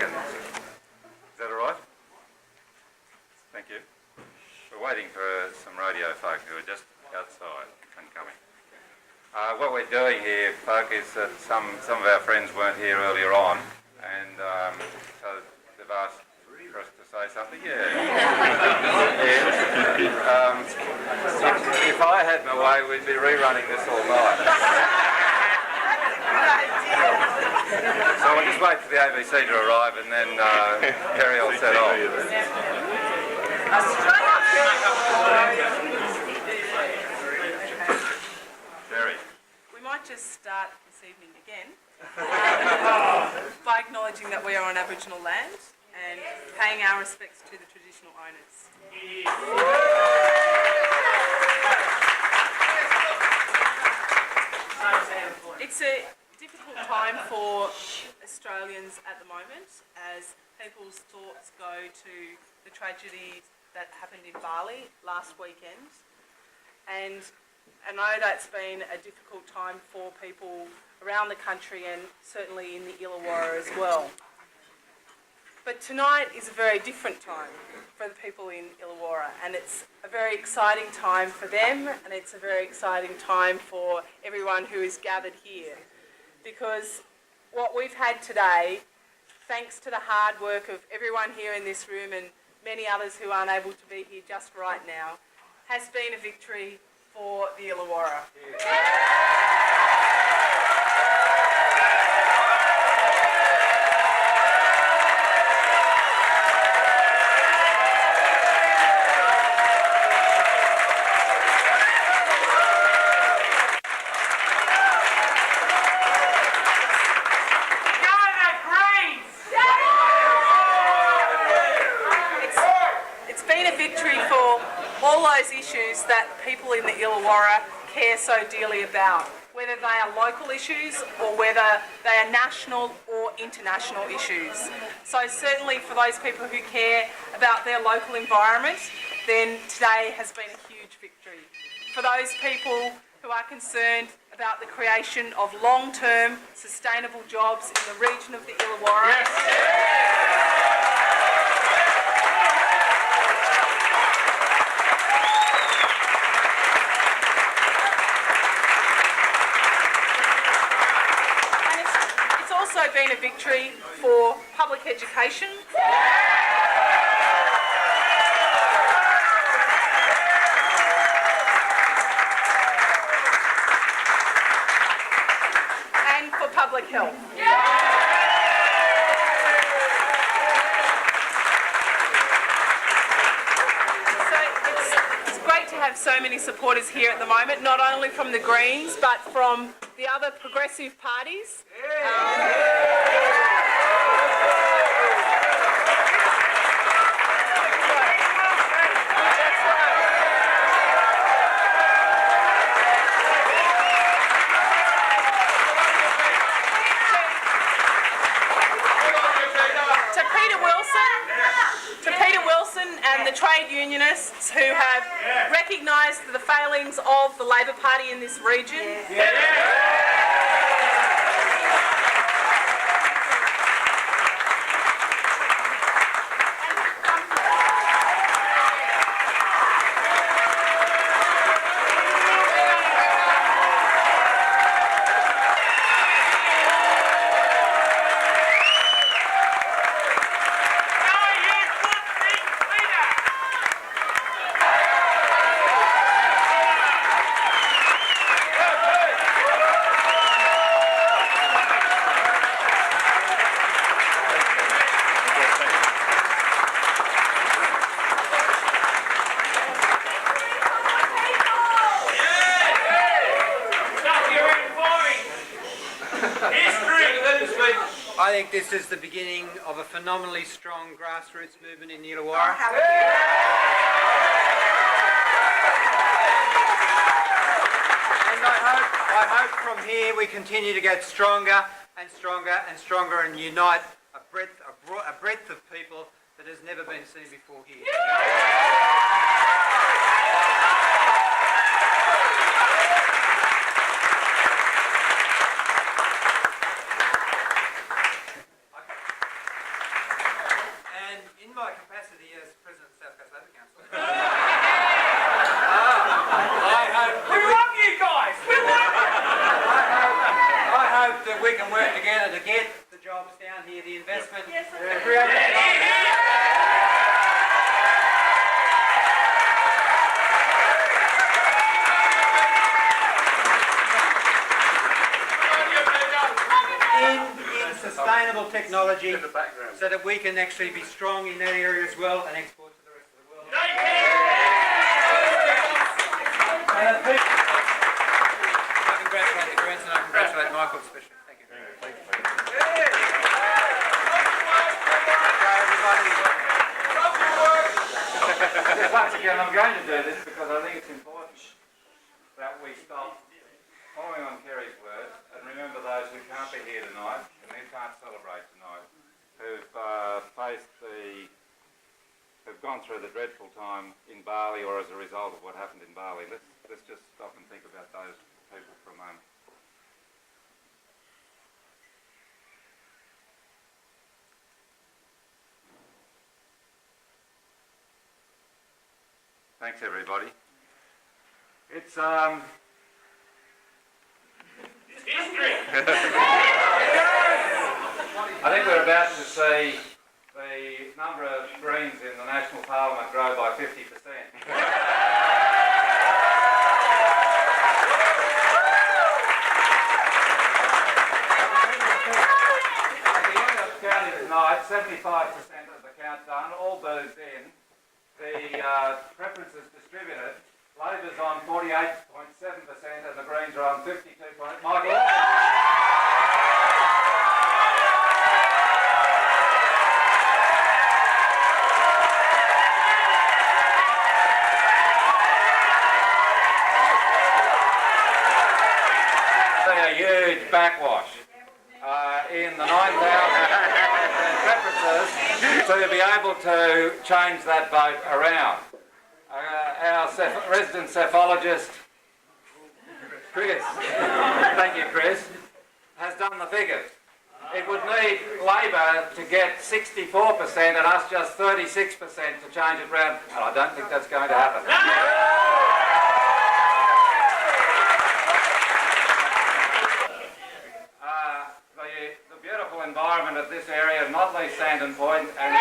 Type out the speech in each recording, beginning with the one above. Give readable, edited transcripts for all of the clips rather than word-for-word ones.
seconds. Is that all right? Thank you. We're waiting for some radio folk who are just outside and coming. What we're doing here, folk, is that some of our friends weren't here earlier on, and so they've asked for us to say something. Yeah. If I had my way, we'd be rerunning this all night. So we'll just wait for the ABC to arrive, and then Kerrie will set off. Kerrie. We might just start this evening again by acknowledging that we are on Aboriginal land and paying our respects to the traditional owners. It's a difficult time for Australians at the moment as people's thoughts go to the tragedy that happened in Bali last weekend, and I know that's been a difficult time for people around the country and certainly in the Illawarra as well. But tonight is a very different time for the people in Illawarra, and it's a very exciting time for them, and it's a very exciting time for everyone who is gathered here, because what we've had today, thanks to the hard work of everyone here in this room and many others who aren't able to be here just right now, has been a victory for the Illawarra. All those issues that people in the Illawarra care so dearly about, whether they are local issues or whether they are national or international issues. So certainly for those people who care about their local environment, then today has been a huge victory. For those people who are concerned about the creation of long-term sustainable jobs in the region of the Illawarra, been a victory for public education. And for public health. So it's great to have so many supporters here at the moment, not only from the Greens but from the other progressive parties. To Peter Wilson and the trade unionists who have recognised the failings of the Labor Party in this region. I think this is the beginning of a phenomenally strong grassroots movement in the Illawarra. And I hope from here we continue to get stronger and stronger and stronger and unite a breadth of people that has never been seen before here. capacity as President of South Coast Labour Council. I hope We love you guys! We love you! I hope that we can work together to get the jobs down here, the investment, to create the jobs. In sustainable technology, so that we can actually be strong in that area as well and export to the rest of the world. I congratulate the Grants and I congratulate Micheal especially. Thank you. Okay, everybody. Once again, I'm going to do this because I think it's important that we stop following on Kerrie's words and remember those who can't be here tonight and who can't celebrate tonight, who've gone through the dreadful time in Bali or as a result of what happened in Bali. Let's just stop and think about those people for a moment. Thanks, everybody. It's History! I think we're about to see the number of Greens in the National Parliament grow by 50%. At the end of counting tonight, 75% of the count done, all boozed in. The preferences distributed. Labor's on 48.7% and the Greens are on 52%. Micheal? A huge backwash in the 9,000 preferences to be able to change that vote around. Our resident cephalogist, Chris, thank you Chris, has done the figures. It would need Labor to get 64% and us just 36% to change it round. And I don't think that's going to happen. The beautiful environment of this area, not least Sandon Point, and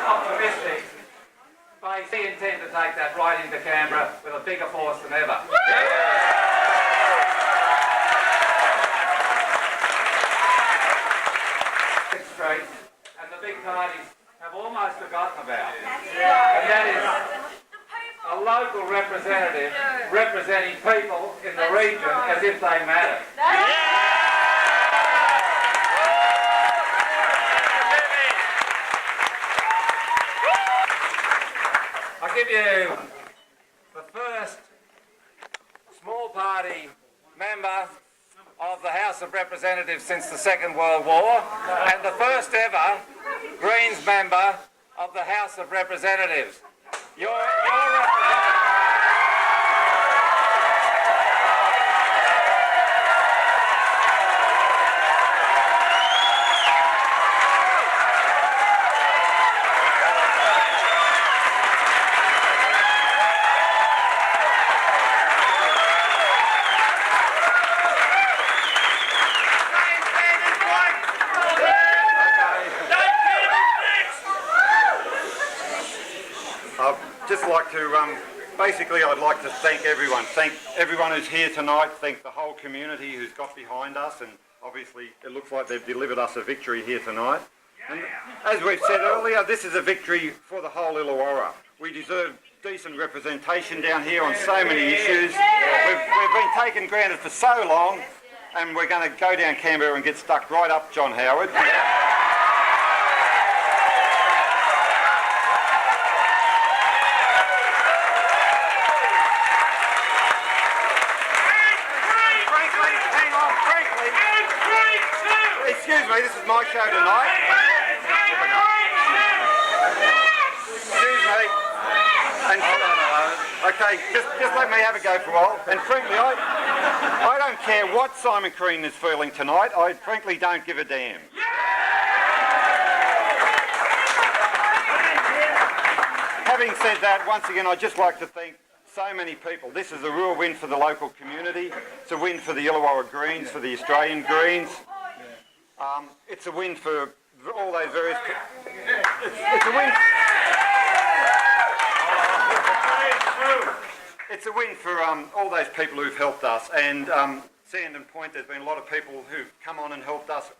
optimistic, they intend to take that right into Canberra with a bigger force than ever. Street and the big parties have almost forgotten about. And that is a local representative representing people in the region as if they matter. I'll give you the first small party member of the House of Representatives since the Second World War and the first ever Greens member of the House of Representatives. Your representative. Just like to, basically I'd like to thank everyone who's here tonight, thank the whole community who's got behind us, and obviously it looks like they've delivered us a victory here tonight. And as we've said earlier, this is a victory for the whole Illawarra. We deserve decent representation down here on so many issues. We've been taken granted for so long, and we're going to go down Canberra and get stuck right up John Howard. Excuse me, this is my show tonight. Excuse me. And, okay, just let me have a go for a while. And frankly, I don't care what Simon Crean is feeling tonight. I frankly don't give a damn. Having said that, once again, I'd just like to thank so many people. This is a real win for the local community. It's a win for the Illawarra Greens, for the Australian Greens. It's a win for all those various... It's a win... It's a win for all those people who've helped us, and Sandon Point, there's been a lot of people who've come on and helped us,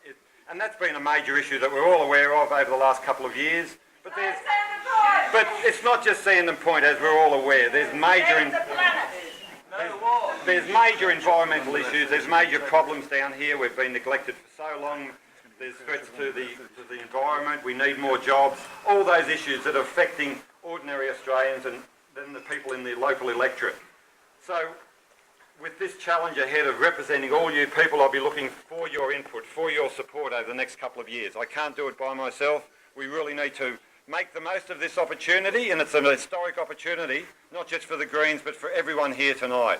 and that's been a major issue that we're all aware of over the last couple of years. But it's not just Sandon Point, as we're all aware. There's major environmental issues. There's major problems down here. We've been neglected for so long. There's threats to the environment. We need more jobs. All those issues that are affecting ordinary Australians and then the people in the local electorate. So, with this challenge ahead of representing all you people, I'll be looking for your input, for your support over the next couple of years. I can't do it by myself. We really need to make the most of this opportunity, and it's an historic opportunity, not just for the Greens, but for everyone here tonight,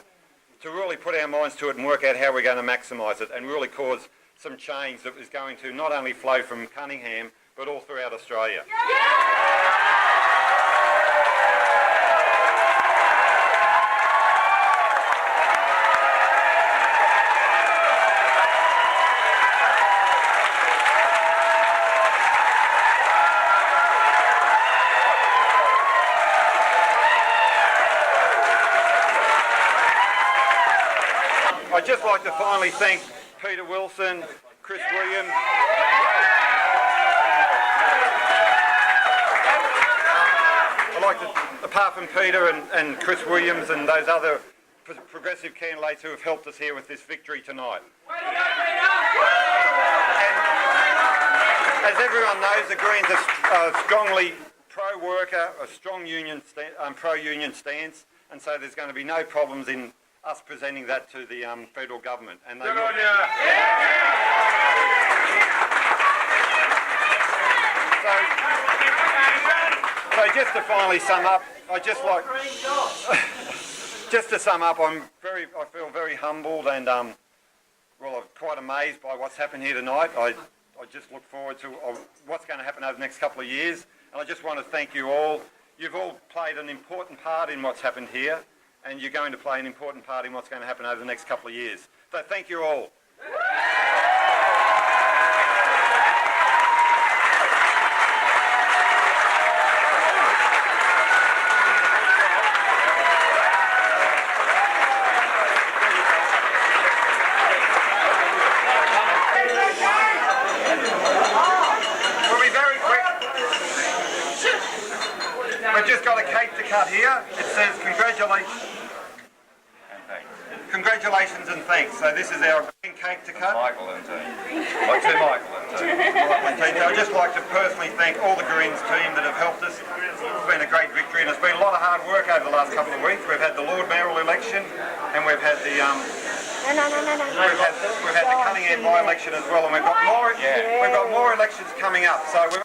to really put our minds to it and work out how we're going to maximise it and really cause some change that is going to not only flow from Cunningham, but all throughout Australia. I'd just like to finally thank Peter Wilson, Chris Williams. I'd like to, apart from Peter and Chris Williams and those other progressive candidates who have helped us here with this victory tonight. And as everyone knows, the Greens are strongly pro-worker, a strong pro-union stance, and so there's going to be no problems in us presenting that to the federal government. And they will. So just to finally sum up, I feel very humbled and I'm quite amazed by what's happened here tonight. I just look forward to what's going to happen over the next couple of years, and I just want to thank you all. You've all played an important part in what's happened here, and you're going to play an important part in what's going to happen over the next couple of years. So thank you all. We'll be very quick. We've just got a cake to cut here. It says congratulations and thanks. So this is our green cake to cut. Micheal and team. Like to Micheal and team. I'd just like to personally thank all the Greens team that have helped us. It's been a great victory, and it's been a lot of hard work over the last couple of weeks. We've had the Lord Mayoral election, and we've had the we've had the Cunningham By-Election as well, and we've got more elections coming up. So we're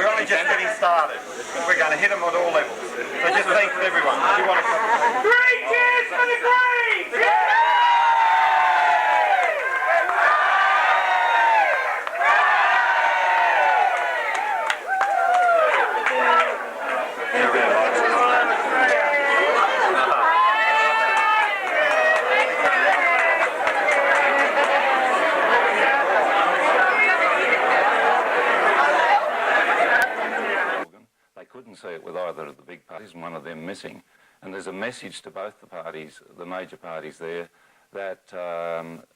only just getting started. We're going to hit them at all levels. So just thanks everyone. If you want to come. Three cheers for the Greens! See it with either of the big parties and one of them missing. And there's a message to both the parties, the major parties there, that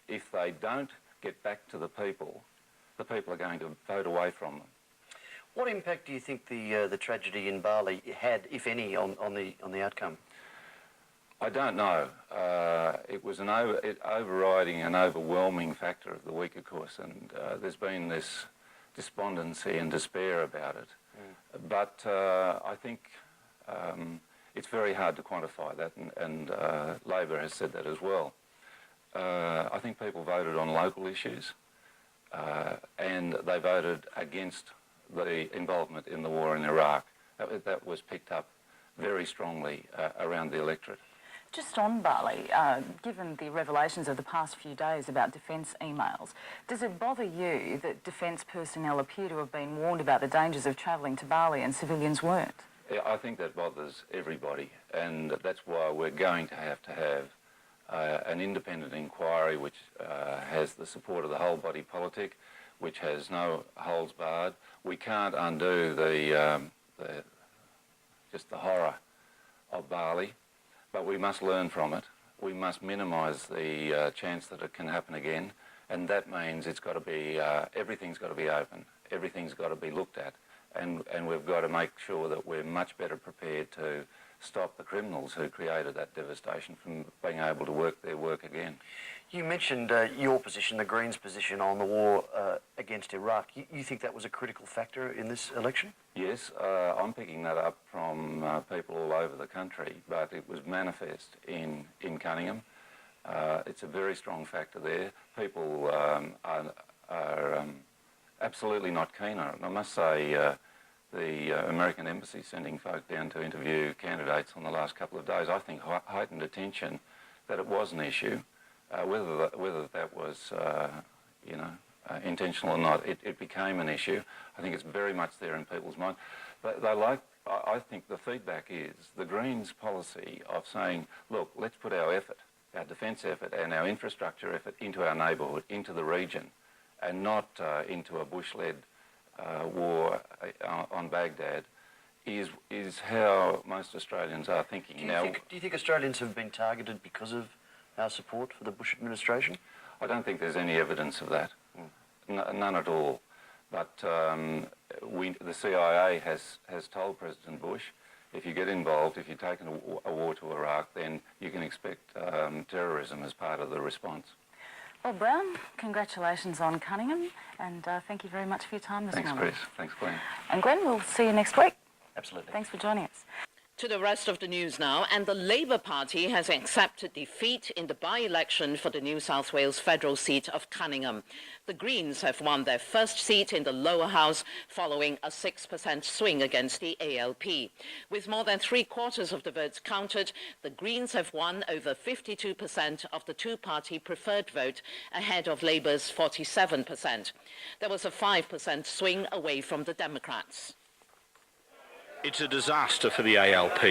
if they don't get back to the people are going to vote away from them. What impact do you think the tragedy in Bali had, if any, on the outcome? I don't know. It was an overriding and overwhelming factor of the week, of course, and there's been this despondency and despair about it. But I think it's very hard to quantify that, and Labor has said that as well. I think people voted on local issues, and they voted against the involvement in the war in Iraq. That was picked up very strongly around the electorate. Just on Bali, given the revelations of the past few days about defence emails, does it bother you that defence personnel appear to have been warned about the dangers of travelling to Bali and civilians weren't? Yeah, I think that bothers everybody, and that's why we're going to have an independent inquiry which has the support of the whole body politic, which has no holds barred. We can't undo just the horror of Bali, but we must learn from it. We must minimise the chance that it can happen again, and that means it's got to be everything's got to be open, everything's got to be looked at, and we've got to make sure that we're much better prepared to stop the criminals who created that devastation from being able to work their work again. You mentioned your position, the Greens' position on the war against Iraq. You think that was a critical factor in this election? Yes, I'm picking that up from people all over the country, but it was manifest in Cunningham. It's a very strong factor there. People are absolutely not keen on it. And I must say the American Embassy sending folk down to interview candidates on the last couple of days, I think heightened attention that it was an issue. Whether that was, intentional or not, it became an issue. I think it's very much there in people's mind. But I think the feedback is the Greens' policy of saying, look, let's put our effort, our defence effort and our infrastructure effort into our neighbourhood, into the region, and not into a Bush-led war on Baghdad, is how most Australians are thinking now. Do you think Australians have been targeted because of our support for the Bush administration? I don't think there's any evidence of that. None at all. But the CIA has told President Bush, if you get involved, if you're taking a war to Iraq, then you can expect terrorism as part of the response. Well, Brown, congratulations on Cunningham, and thank you very much for your time this morning. Thanks, Chris. Thanks, Glenn. And Glenn, we'll see you next week. Absolutely. Thanks for joining us. To the rest of the news now, and the Labour Party has accepted defeat in the by-election for the New South Wales federal seat of Cunningham. The Greens have won their first seat in the lower house following a 6% swing against the ALP. With more than 3/4 of the votes counted, the Greens have won over 52% of the two-party preferred vote ahead of Labour's 47%. There was a 5% swing away from the Democrats. It's a disaster for the ALP.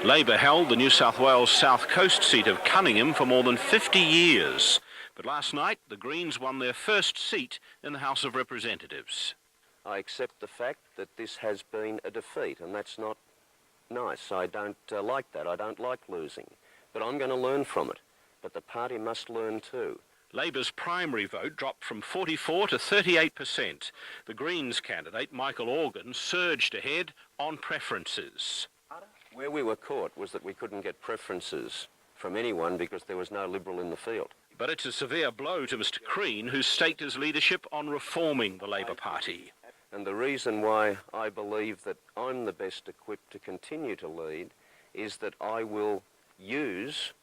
Labor held the New South Wales South Coast seat of Cunningham for more than 50 years. But last night, the Greens won their first seat in the House of Representatives. I accept the fact that this has been a defeat, and that's not nice. I don't like that. I don't like losing. But I'm going to learn from it. But the party must learn too. Labor's primary vote dropped from 44 to 38%. The Greens candidate, Micheal Organ, surged ahead on preferences. Where we were caught was that we couldn't get preferences from anyone because there was no Liberal in the field. But it's a severe blow to Mr Crean, who's staked his leadership on reforming the Labor Party. And the reason why I believe that I'm the best equipped to continue to lead is that I will use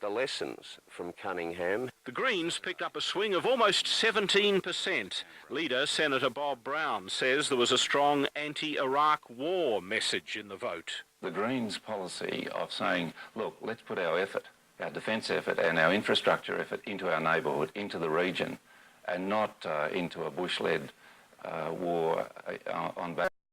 the lessons from Cunningham. The Greens picked up a swing of almost 17%. Leader Senator Bob Brown says there was a strong anti-Iraq war message in the vote. The Greens' policy of saying, look, let's put our effort, our defence effort and our infrastructure effort into our neighbourhood, into the region, and not into a Bush-led war on Baghdad.